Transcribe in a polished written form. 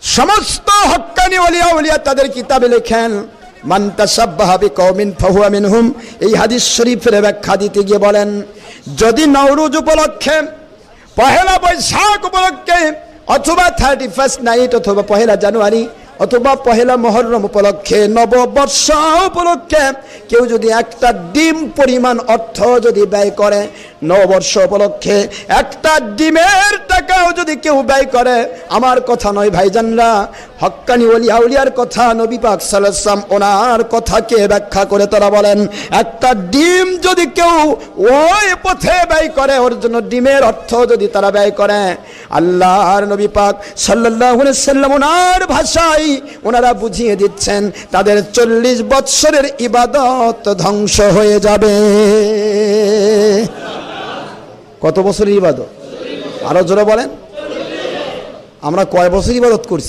সমস্ত হক্কানি ওলিয়া উলিয়া তাদের কিতাবে লেখেন মান তাশাব্বাহা বিকওমিন ফাহুয়া মিনহুম। এই হাদিস শরীফের ব্যাখ্যা দিতে গিয়ে বলেন, যদি নওরোজ উপলক্ষে, পহেলা বৈশাখ উপলক্ষে, অথবা 31 নাইট, অথবা পহেলা জানুয়ারি, অথবা পহেলা মুহররম উপলক্ষে, নববর্ষ উপলক্ষে কেউ যদি একটা ডিম পরিমাণ অর্থ যদি ব্যয় করে, নববর্ষ উপলক্ষে একটা ডিমের টাকাও যদি কেউ ব্যয় করে, আমার কথা নয় ভাইজানরা, হক্কানি ওলিয়া উলিয়ার কথা, নবী পাক সাল্লাল্লাহু আলাইহি ওয়াসাল্লাম ওনার কথাকে ব্যাখ্যা করে তারা বলেন, একটা ডিম যদি কেউ ওই পথে ব্যয় করে, ওর জন্য ডিমের অর্থ যদি তারা ব্যয় করে, আল্লাহর নবী পাক সাল্লাল্লাহু আলাইহি ওয়াসাল্লাম ওনার ভাষায় ওনারা বুঝিয়ে দিচ্ছেন তাদের 40 বৎসরের ইবাদত ধ্বংস হয়ে যাবে। কত বছরের ইবাদত? আরো জোরে বলেন। আমরা কয় বছর ইবাদত করছি?